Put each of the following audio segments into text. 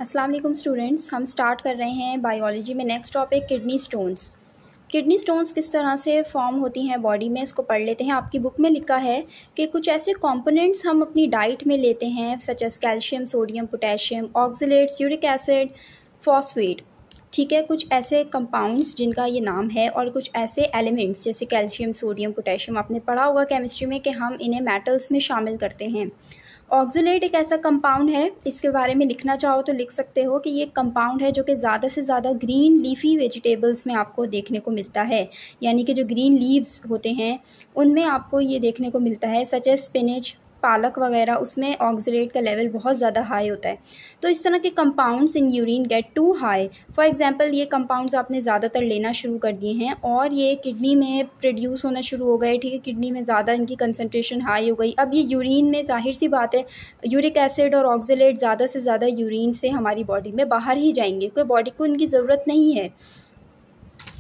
अस्सलाम वालेकुम स्टूडेंट्स, हम स्टार्ट कर रहे हैं बायोलॉजी में next topic kidney stones. Kidney stones किस तरह से फॉर्म होती हैं बॉडी में, इसको पढ़ लेते हैं। आपकी बुक में लिखा है कि कुछ ऐसे कंपोनेंट्स हम अपनी डाइट में लेते हैं such as calcium, sodium, potassium, oxalates, uric acid, phosphate. ठीक है, कुछ ऐसे कंपाउंड्स जिनका ये नाम है और कुछ ऐसे एलिमेंट्स जैसे कैल्शियम, सोडियम, पोटेशियम, आपने पढ़ा होगा केमिस्ट्री में कि हम इन्हें मेटल्स में शामिल करते हैं। ऑक्सलेट एक ऐसा कंपाउंड है, इसके बारे में लिखना चाहो तो लिख सकते हो कि ये कंपाउंड है जो कि ज़्यादा से ज़्यादा ग्रीन लीफी वेजिटेबल्स में आपको देखने को मिलता है, यानी कि जो ग्रीन लीव्स होते हैं उनमें आपको ये देखने को मिलता है, सच एज स्पिनच, पालक वगैरह, उसमें ऑक्सलेट का लेवल बहुत ज़्यादा हाई होता है। तो इस तरह के compounds in urine get too high. For example ये कंपाउंड्स आपने ज़्यादातर लेना शुरू कर दिए हैं और ये किडनी में प्रोड्यूस होना शुरू हो गए। ठीक है, किडनी में ज़्यादा इनकी कंसनट्रेशन हाई हो गई। अब ये यूरिन में जाहिर सी बात है यूरिक एसिड और ऑक्सलेट ज़्यादा से ज़्यादा यूरिन से हमारी बॉडी में बाहर ही जाएंगे, क्योंकि बॉडी को इनकी ज़रूरत नहीं है।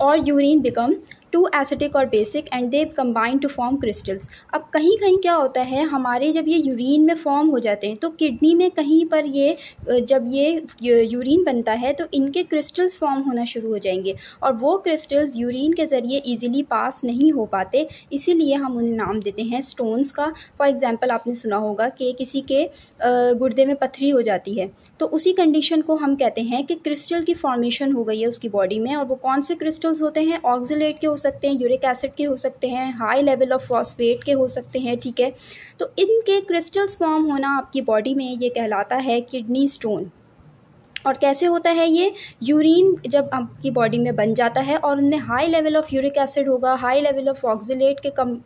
और यूरिन बिकम टू एसिटिक और basic and they combine to form crystals. अब कहीं कहीं क्या होता है, हमारे जब ये यूरिन में फॉर्म हो जाते हैं तो किडनी में कहीं पर ये जब ये यूरिन बनता है तो इनके क्रिस्टल्स फॉर्म होना शुरू हो जाएंगे और वो क्रिस्टल्स यूरिन के ज़रिए इजीली पास नहीं हो पाते, इसीलिए हम उन्हें नाम देते हैं स्टोन्स का। फॉर एग्जांपल आपने सुना होगा कि किसी के गुर्दे में पथरी हो जाती है तो उसी कंडीशन को हम कहते हैं कि क्रिस्टल की फॉर्मेशन हो गई है उसकी बॉडी में। और वो कौन से क्रिस्टल्स होते हैं? ऑक्सलेट के हो सकते हैं, यूरिक एसिड के हो सकते हैं, हाई लेवल ऑफ फॉस्फेट के हो सकते हैं। ठीक है, तो इनके क्रिस्टल्स फॉर्म होना आपकी बॉडी में ये कहलाता है किडनी स्टोन। और कैसे होता है ये? यूरिन जब आपकी बॉडी में बन जाता है और उनमें high level of uric acid होगा, हाई लेवल ऑफ ऑक्सलेट के कम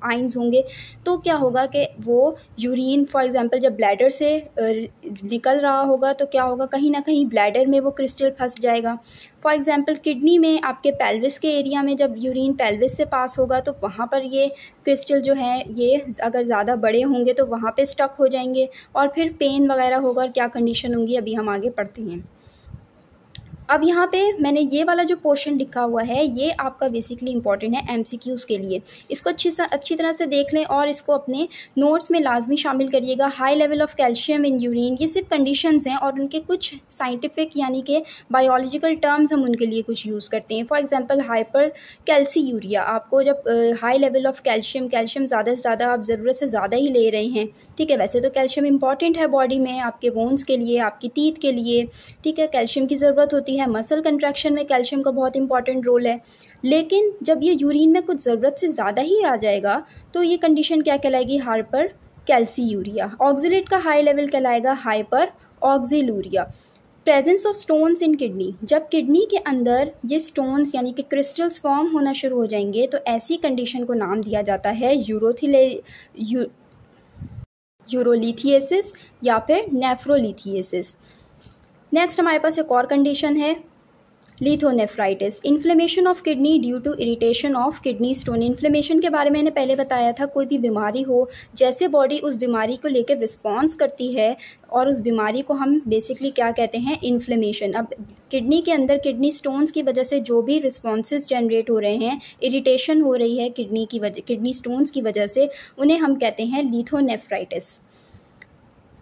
आइंस होंगे, तो क्या होगा कि वो यूरिन फॉर एग्जांपल जब ब्लैडर से निकल रहा होगा तो क्या होगा, कहीं ना कहीं ब्लैडर में वो क्रिस्टल फंस जाएगा। फॉर एग्जांपल किडनी में आपके पेल्विस के एरिया में जब यूरिन पेल्विस से पास होगा तो वहाँ पर ये क्रिस्टल जो है ये अगर ज़्यादा बड़े होंगे तो वहाँ पे स्टक हो जाएंगे और फिर पेन वगैरह होगा और क्या कंडीशन होंगी अभी हम आगे पढ़ते हैं। अब यहाँ पे मैंने ये वाला जो पोर्शन लिखा हुआ है ये आपका बेसिकली इंपॉर्टेंट है एमसीक्यूज़ के लिए। इसको अच्छी तरह से देख लें और इसको अपने नोट्स में लाजमी शामिल करिएगा। High level of calcium in urine, ये सिर्फ कंडीशंस हैं और उनके कुछ साइंटिफिक यानी कि बायोलॉजिकल टर्म्स हम उनके लिए कुछ यूज़ करते हैं। फॉर एग्जांपल हाइपर कैल्सीयूरिया, आपको जब हाई लेवल ऑफ कैल्शियम ज़्यादा से ज़्यादा आप ज़रूरत से ज़्यादा ही ले रहे हैं। ठीक है, वैसे तो कैल्शियम इंपॉर्टेंट है बॉडी में, आपके बोन्स के लिए, आपकी टीथ के लिए। ठीक है, कैल्शियम की ज़रूरत होती है, मसल कंट्रैक्शन में कैल्शियम का बहुत इंपॉर्टेंट रोल है। लेकिन जब ये यूरिन में कुछ ज़रूरत से ज़्यादा ही आ जाएगा तो ये कंडीशन क्या कहलाएगी? Hypercalciuria. ऑक्सलेट का हाई लेवल कहलाएगा hyperoxaluria. Presence of stones in kidney, जब किडनी के अंदर ये स्टोन्स यानी कि क्रिस्टल्स फॉर्म होना शुरू हो जाएंगे तो ऐसी कंडीशन को नाम दिया जाता है यूरोलिथिएसिस या फिर नेफ्रोलिथिएसिस। नेक्स्ट हमारे पास एक और कंडीशन है lithonephritis, inflammation of kidney due to irritation of kidney stone. Inflammation के बारे में मैंने पहले बताया था, कोई भी बीमारी हो, जैसे बॉडी उस बीमारी को लेकर रिस्पॉन्स करती है और उस बीमारी को हम बेसिकली क्या कहते हैं? इन्फ्लेमेशन। अब किडनी के अंदर किडनी स्टोन्स की वजह से जो भी रिस्पॉन्सेज जनरेट हो रहे हैं, इरिटेशन हो रही है किडनी स्टोन्स की वजह से, उन्हें हम कहते हैं लिथोनेफ्राइटिस।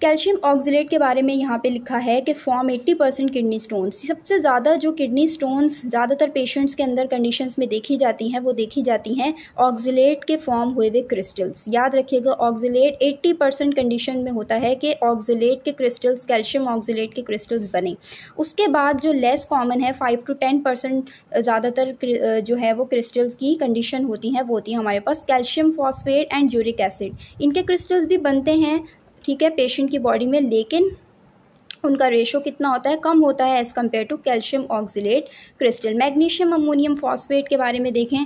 कैल्शियम ऑक्सलेट के बारे में यहाँ पे लिखा है कि फॉर्म 80% किडनी स्टोन्स। सबसे ज़्यादा जो किडनी स्टोन्स ज़्यादातर पेशेंट्स के अंदर कंडीशंस में देखी जाती हैं वो देखी जाती हैं ऑक्सलेट के फॉर्म हुए हुए क्रिस्टल्स। याद रखिएगा ऑक्सलेट 80% कंडीशन में होता है कि ऑक्सलेट के क्रिस्टल्स, कैल्शियम ऑक्सलेट के क्रिस्टल्स बने। उसके बाद जो लेस कॉमन है 5 to 10% ज़्यादातर जो है वो क्रिस्टल्स की कंडीशन होती हैं, वो होती है हमारे पास calcium phosphate and uric acid. इनके क्रिस्टल्स भी बनते हैं, ठीक है, पेशेंट की बॉडी में, लेकिन उनका रेशो कितना होता है? कम होता है as compare to calcium oxalate crystal. Magnesium ammonium phosphate के बारे में देखें,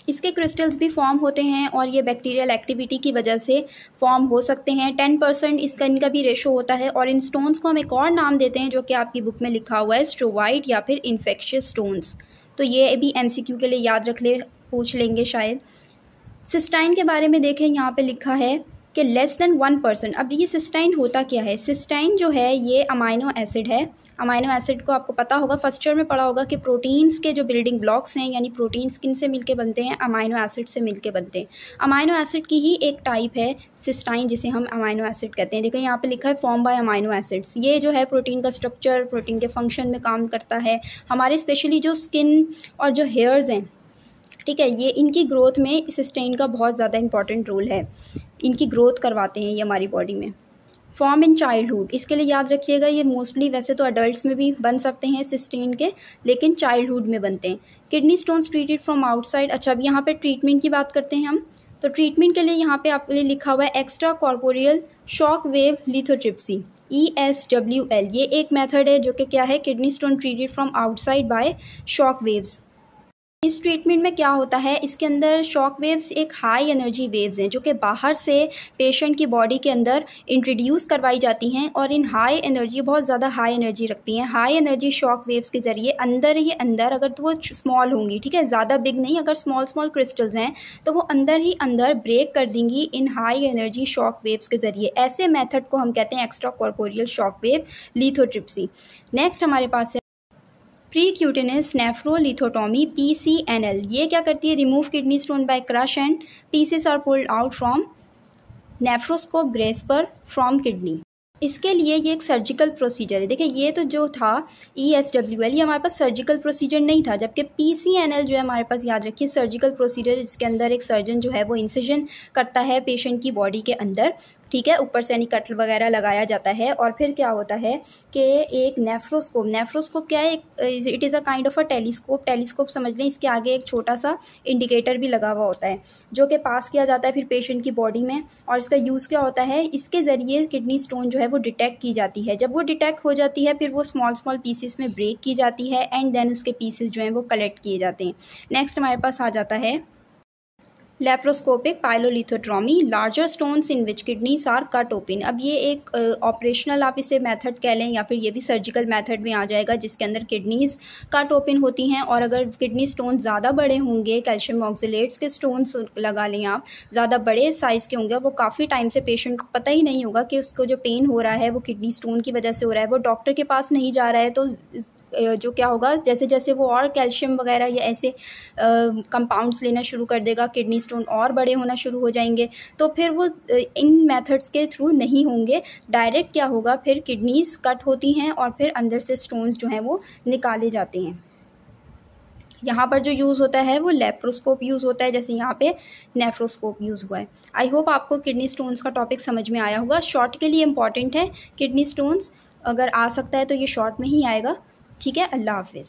इसके क्रिस्टल्स भी फॉर्म होते हैं और ये बैक्टीरियल एक्टिविटी की वजह से फॉर्म हो सकते हैं। 10% इनका भी रेशो होता है। और इन स्टोन्स को हम एक और नाम देते हैं जो कि आपकी बुक में लिखा हुआ है स्ट्रोवाइड या फिर इन्फेक्शियस स्टोन्स। तो ये भी MCQ के लिए याद रख ले, पूछ लेंगे शायद। सिस्टाइन के बारे में देखें, यहाँ पे लिखा है कि लेस देन 1%। अब ये सिस्टाइन होता क्या है? सिस्टाइन जो है ये अमाइनो एसिड है। अमाइनो एसिड को आपको पता होगा, फर्स्ट ईयर में पढ़ा होगा कि प्रोटीन्स के जो बिल्डिंग ब्लॉक्स हैं, यानी प्रोटीन्स किन से मिलके बनते हैं? अमाइनो एसिड से मिलके बनते हैं। अमाइनो एसिड की ही एक टाइप है सिस्टाइन, जिसे हम अमाइनो एसिड कहते हैं। देखिए यहाँ पे लिखा है फॉर्म बाय अमाइनो एसिड्स। ये जो है प्रोटीन का स्ट्रक्चर, प्रोटीन के फंक्शन में काम करता है। हमारे स्पेशली जो स्किन और जो हेयर्स हैं, ठीक है, ये इनकी ग्रोथ में सिस्टाइन का बहुत ज़्यादा इंपॉर्टेंट रोल है। इनकी ग्रोथ करवाते हैं ये हमारी बॉडी में। फॉर्म इन चाइल्डहुड, इसके लिए याद रखिएगा, ये मोस्टली वैसे तो अडल्ट्स में भी बन सकते हैं सिस्टीन के, लेकिन चाइल्डहुड में बनते हैं। Kidney stones treated from outside. अच्छा, अब यहाँ पे ट्रीटमेंट की बात करते हैं हम। तो ट्रीटमेंट के लिए यहाँ पे आपके लिए लिखा हुआ है extra corporeal shock wave lithotripsy, ESWL। ये एक मेथड है जो कि क्या है? Kidney stone treated from outside by shock waves. इस ट्रीटमेंट में क्या होता है? इसके अंदर शॉक वेव्स एक हाई एनर्जी वेव्स हैं जो कि बाहर से पेशेंट की बॉडी के अंदर इंट्रोड्यूस करवाई जाती हैं, और इन हाई एनर्जी, बहुत ज़्यादा हाई एनर्जी रखती हैं। हाई एनर्जी शॉक वेव्स के ज़रिए अंदर ही अंदर, अगर तो वो स्मॉल होंगी, ठीक है, ज़्यादा बिग नहीं, अगर स्मॉल स्मॉल क्रिस्टल्स हैं तो वो अंदर ही अंदर ब्रेक कर देंगी इन हाई एनर्जी शॉक वेव्स के ज़रिए। ऐसे मेथड को हम कहते हैं extra corporeal shock wave lithotripsy. Next हमारे पास है प्रीक्यूटेनस नेफ्रोलिथोटोमी, PCNL। ये क्या करती है? Remove kidney stone by crush and pieces are pulled out from nephroscope grasper from kidney. इसके लिए ये एक सर्जिकल प्रोसीजर है। देखिए ये तो जो था ESWL, ये हमारे पास सर्जिकल प्रोसीजर नहीं था, जबकि PCNL जो है हमारे पास, याद रखिए, सर्जिकल प्रोसीजर, जिसके अंदर एक सर्जन जो है वो इंसिजन करता है पेशेंट की बॉडी के अंदर, ठीक है, ऊपर से यानी कट वगैरह लगाया जाता है। और फिर क्या होता है कि एक नेफ्रोस्कोप क्या है? It is a kind of a telescope समझ लें। इसके आगे एक छोटा सा इंडिकेटर भी लगा हुआ होता है जो कि पास किया जाता है फिर पेशेंट की बॉडी में। और इसका यूज़ क्या होता है? इसके ज़रिए किडनी स्टोन जो है वो डिटेक्ट की जाती है। जब वो डिटेक्ट हो जाती है फिर वो स्मॉल स्मॉल पीसेस में ब्रेक की जाती है, एंड देन उसके पीसेस जो हैं वो कलेक्ट किए जाते हैं। नेक्स्ट हमारे पास आ जाता है laparoscopic pyelolithotomy, larger stones in which kidneys are cut open. अब ये एक ऑपरेशनल आप इसे मेथड कह लें, या फिर ये भी सर्जिकल मेथड में आ जाएगा, जिसके अंदर किडनीज कट ओपन होती हैं। और अगर किडनी स्टोन ज़्यादा बड़े होंगे, कैल्शियम ऑक्सलेट्स के स्टोन्स लगा लें आप, ज़्यादा बड़े साइज़ के होंगे, वो काफ़ी टाइम से पेशेंट को पता ही नहीं होगा कि उसको जो पेन हो रहा है वो किडनी स्टोन की वजह से हो रहा है, वो डॉक्टर के पास नहीं जा रहा है, तो जो क्या होगा, जैसे जैसे वो और कैल्शियम वगैरह या ऐसे कंपाउंड्स लेना शुरू कर देगा, किडनी स्टोन और बड़े होना शुरू हो जाएंगे। तो फिर वो इन मेथड्स के थ्रू नहीं होंगे, डायरेक्ट क्या होगा, फिर किडनीज कट होती हैं और फिर अंदर से स्टोन्स जो हैं वो निकाले जाते हैं। यहाँ पर जो यूज़ होता है वो लेप्रोस्कोप यूज़ होता है, जैसे यहाँ पे नेफ्रोस्कोप यूज़ हुआ है। आई होप आपको किडनी स्टोन्स का टॉपिक समझ में आया होगा। शॉर्ट के लिए इंपॉर्टेंट है किडनी स्टोन्स, अगर आ सकता है तो ये शॉर्ट में ही आएगा। ठीक है, अल्लाह हाफिज़।